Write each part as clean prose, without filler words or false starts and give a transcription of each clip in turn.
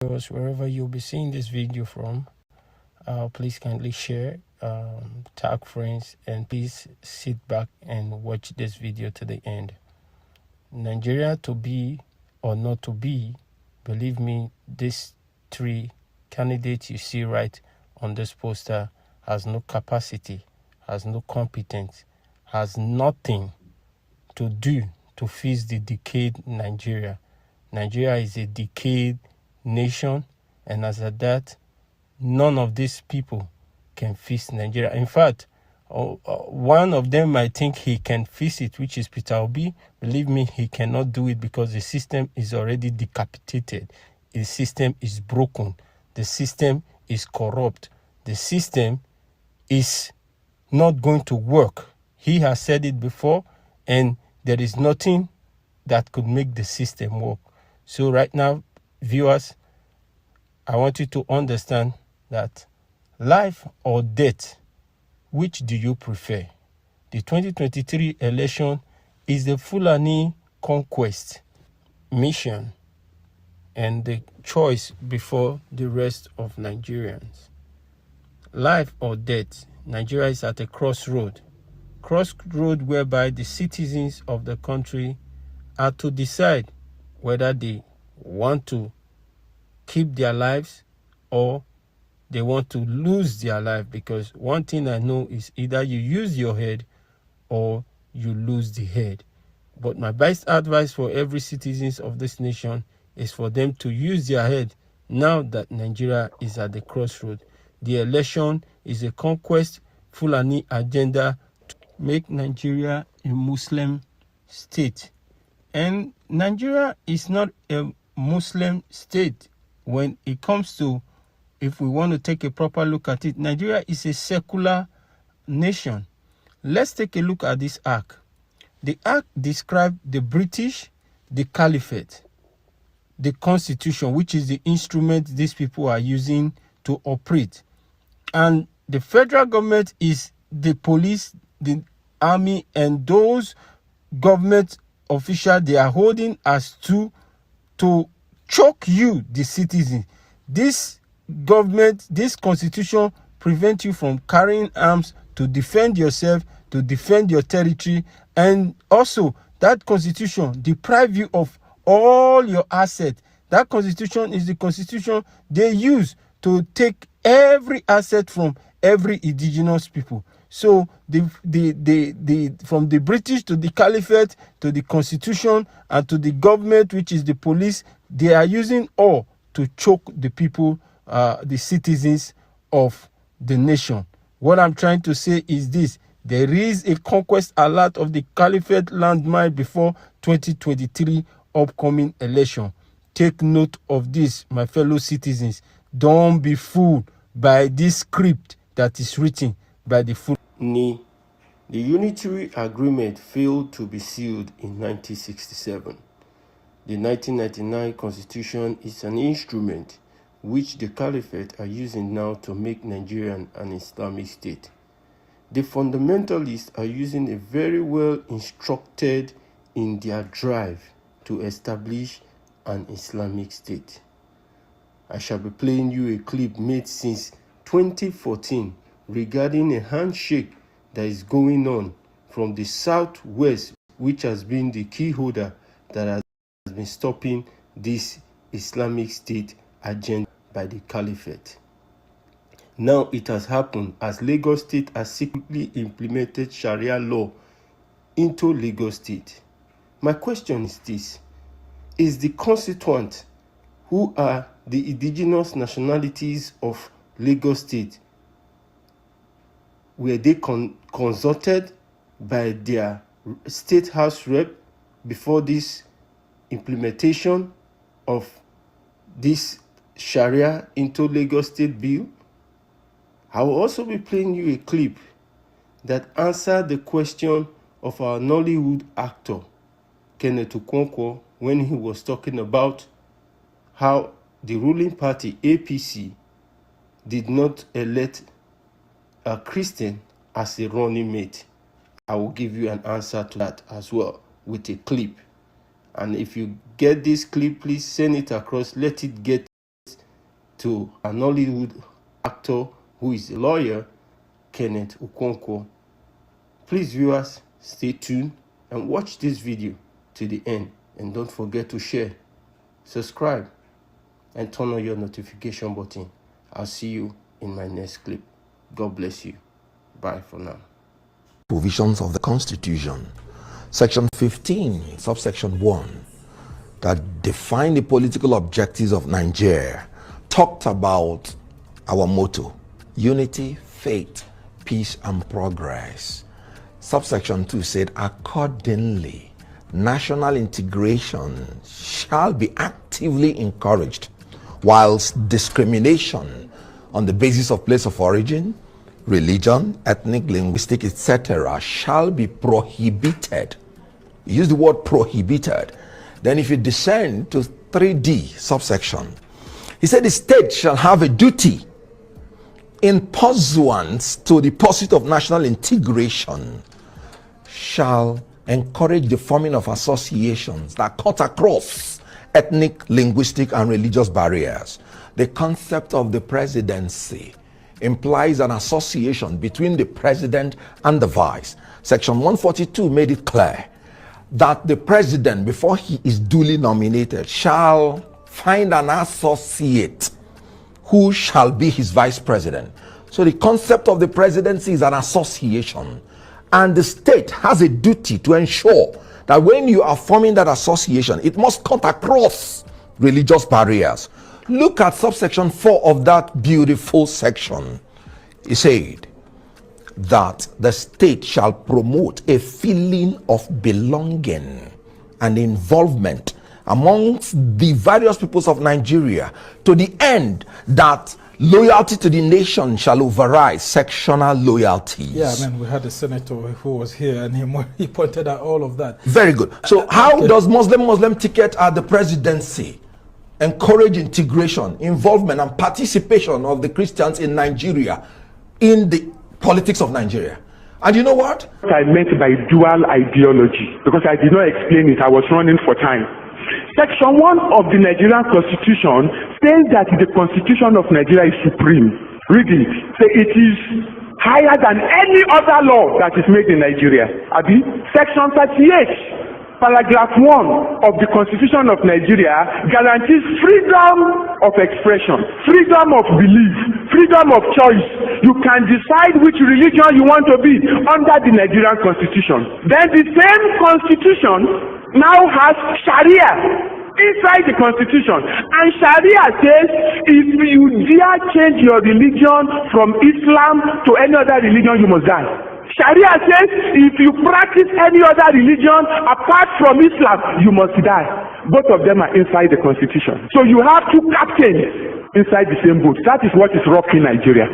Wherever you'll be seeing this video from, please kindly share, tag friends, and please sit back and watch this video to the end. Nigeria to be or not to be, believe me, these three candidates you see right on this poster has no capacity, has no competence, has nothing to do to fix the decayed Nigeria. Nigeria is a decayed nation, and as at that, none of these people can fix Nigeria. In fact, one of them might think he can fix it, which is Peter Obi. Believe me, he cannot do it because the system is already decapitated. The system is broken. The system is corrupt. The system is not going to work. He has said it before, and there is nothing that could make the system work. So right now, viewers, I want you to understand that life or death, which do you prefer? The 2023 election is the Fulani conquest mission and the choice before the rest of Nigerians. Life or death, Nigeria is at a crossroad whereby the citizens of the country are to decide whether they want to keep their lives or they want to lose their life. Because one thing I know is either you use your head or you lose the head. But my best advice for every citizens of this nation is for them to use their head now that Nigeria is at the crossroad. The election is a conquest Fulani agenda to make Nigeria a Muslim state. And Nigeria is not a Muslim state when it comes to, if we want to take a proper look at it, Nigeria is a secular nation. Let's take a look at this arc. The arc describes the British, the Caliphate, the Constitution, which is the instrument these people are using to operate. And the federal government is the police, the army, and those government officials they are holding as to choke you, the citizen. This government, this constitution prevent you from carrying arms to defend yourself, to defend your territory, and also that constitution deprive you of all your assets. That constitution is the constitution they use to take every asset from every indigenous people. So from the British to the Caliphate to the constitution and to the government, which is the police, they are using all to choke the people, the citizens of the nation. What I'm trying to say is this: there is a conquest alert of the Caliphate landmine before 2023 upcoming election. Take note of this, my fellow citizens. Don't be fooled by this script that is written by the Fulani. The Unitary Agreement failed to be sealed in 1967. The 1999 Constitution is an instrument which the Caliphate are using now to make Nigeria an Islamic state. The fundamentalists are using a very well instructed in their drive to establish an Islamic state. I shall be playing you a clip made since 2014 regarding a handshake that is going on from the southwest, which has been the key holder that has been stopping this Islamic state agenda by the Caliphate. Now it has happened as Lagos State has secretly implemented Sharia law into Lagos State. My question is this: is the constituent, who are the indigenous nationalities of Lagos State, were they consulted by their state house rep before this implementation of this Sharia into Lagos State bill? I will also be playing you a clip that answered the question of our Nollywood actor, Kenneth Okonkwo, when he was talking about how the ruling party, APC, did not elect a Christian as a running mate. I will give you an answer to that as well with a clip. And if you get this clip, please send it across. Let it get to a Nollywood actor who is a lawyer, Kenneth Okonkwo. Please, viewers, stay tuned and watch this video to the end. And don't forget to share, subscribe, and turn on your notification button. I'll see you in my next clip. God bless you. Bye for now. Provisions of the Constitution, Section 15, subsection 1, that define the political objectives of Nigeria, talked about our motto: unity, faith, peace, and progress. Subsection 2 said, accordingly, national integration shall be actively encouraged, whilst discrimination on the basis of place of origin, religion, ethnic, linguistic, etc. shall be prohibited. Use the word prohibited. Then if you descend to 3D subsection, he said the state shall have a duty in pursuance to the pursuit of national integration, shall encourage the forming of associations that cut across ethnic, linguistic, and religious barriers. The concept of the presidency implies an association between the president and the vice. Section 142 made it clear that the president, before he is duly nominated, shall find an associate who shall be his vice president. So the concept of the presidency is an association, and the state has a duty to ensure that when you are forming that association, it must cut across religious barriers. Look at subsection 4 of that beautiful section. It said that the state shall promote a feeling of belonging and involvement amongst the various peoples of Nigeria, to the end that loyalty to the nation shall override sectional loyalties. Yeah, I mean, we had a senator who was here and he pointed out all of that. Very good. So how does Muslim ticket at the presidency encourage integration, involvement, and participation of the Christians in Nigeria in the politics of Nigeria? And you know what? What I meant by dual ideology, because I did not explain it, I was running for time. Section 1 of the Nigerian Constitution says that the Constitution of Nigeria is supreme. Read it. Say it is higher than any other law that is made in Nigeria. Abi? Section 38, paragraph 1 of the Constitution of Nigeria guarantees freedom of expression, freedom of belief, freedom of choice. You can decide which religion you want to be under the Nigerian Constitution. Then the same Constitution now has Sharia inside the Constitution, and Sharia says if you dare change your religion from Islam to any other religion, you must die. Sharia says if you practice any other religion apart from Islam, you must die. Both of them are inside the Constitution. So you have two captains inside the same boat. That is what is rocking Nigeria.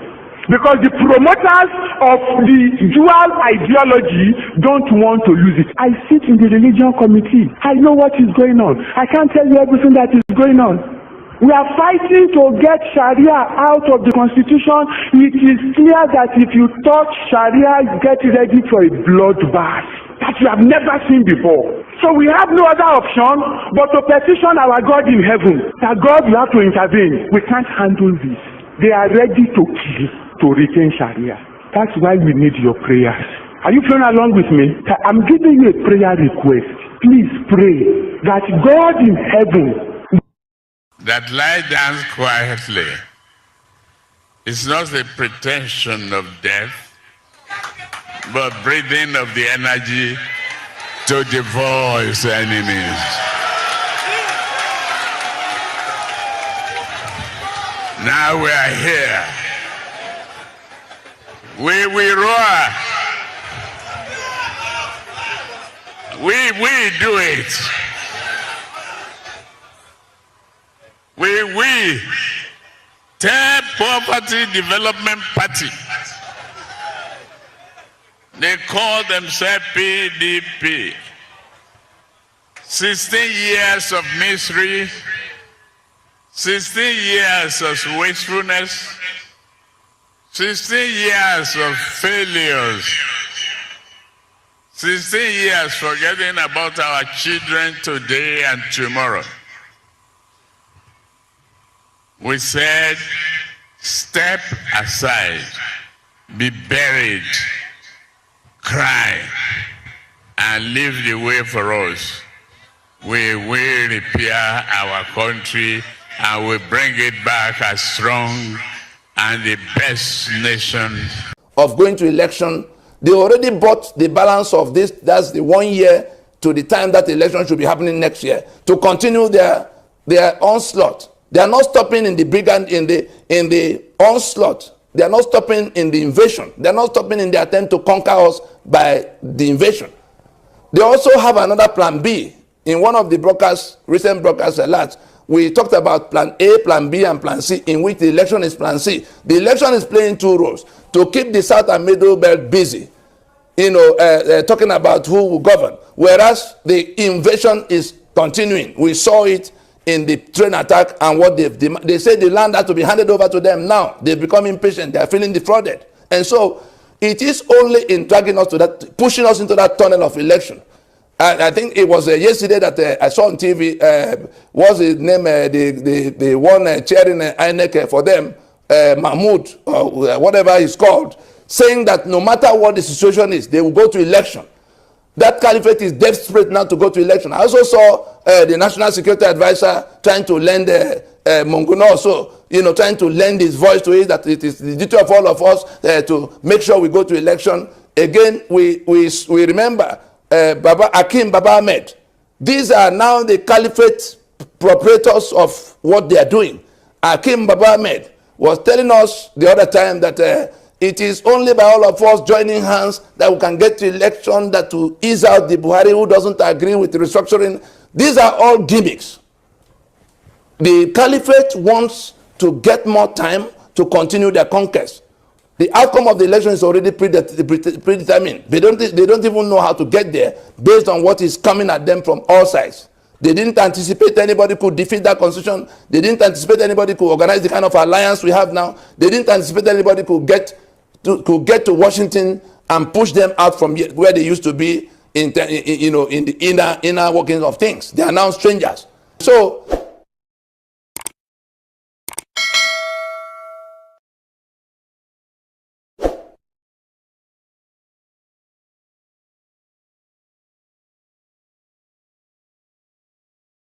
Because the promoters of the dual ideology don't want to lose it. I sit in the religion committee. I know what is going on. I can't tell you everything that is going on. We are fighting to get Sharia out of the Constitution. It is clear that if you touch Sharia, get ready for a bloodbath that you have never seen before. So we have no other option but to petition our God in heaven. That God, you have to intervene. We can't handle this. They are ready to kill to retain Sharia. That's why we need your prayers. Are you praying along with me? I'm giving you a prayer request. Please pray that God in heaven that lie down quietly is not the pretension of death, but breathing of the energy to devour his enemies. Now we are here. We roar. We do it. We Third Poverty Development Party. They call themselves PDP. 16 years of misery, 16 years of wastefulness, 16 years of failures, 16 years forgetting about our children today and tomorrow. We said, step aside, be buried, cry, and leave the way for us. We will repair our country and we bring it back as strong and the best nation. Of going to election, they already bought the balance of this. That's the 1 year to the time that the election should be happening next year to continue their onslaught. They are not stopping in the brigand in the onslaught. They are not stopping in the invasion. They are not stopping in the attempt to conquer us by the invasion. They also have another plan B. In one of the recent broadcast alerts, we talked about plan A, plan B, and plan C, in which the election is plan C. The election is playing two roles: to keep the South and Middle Belt busy, talking about who will govern, whereas the invasion is continuing. We saw it in the train attack and what they say the land has to be handed over to them now. They've become impatient. They are feeling defrauded. And so it is only in dragging us to that, pushing us into that tunnel of election. And I think it was yesterday that I saw on TV, what's his name, the one chairing INEC for them, Mahmoud, or whatever he's called, saying that no matter what the situation is, they will go to election. That caliphate is desperate now to go to election. I also saw the National Security Advisor trying to lend Monguna also, trying to lend his voice to it, that it is the duty of all of us to make sure we go to election. Again, we remember Hakim Baba Ahmed. These are now the caliphate proprietors of what they are doing. Hakim Baba Ahmed was telling us the other time that it is only by all of us joining hands that we can get to election, that to ease out the Buhari who doesn't agree with the restructuring. These are all gimmicks. The caliphate wants to get more time to continue their conquest. The outcome of the election is already predetermined. They don't even know how to get there based on what is coming at them from all sides. They didn't anticipate anybody could defeat that constitution. They didn't anticipate anybody could organize the kind of alliance we have now. They didn't anticipate anybody could get to Washington and push them out from where they used to be in the inner workings of things. They are now strangers. So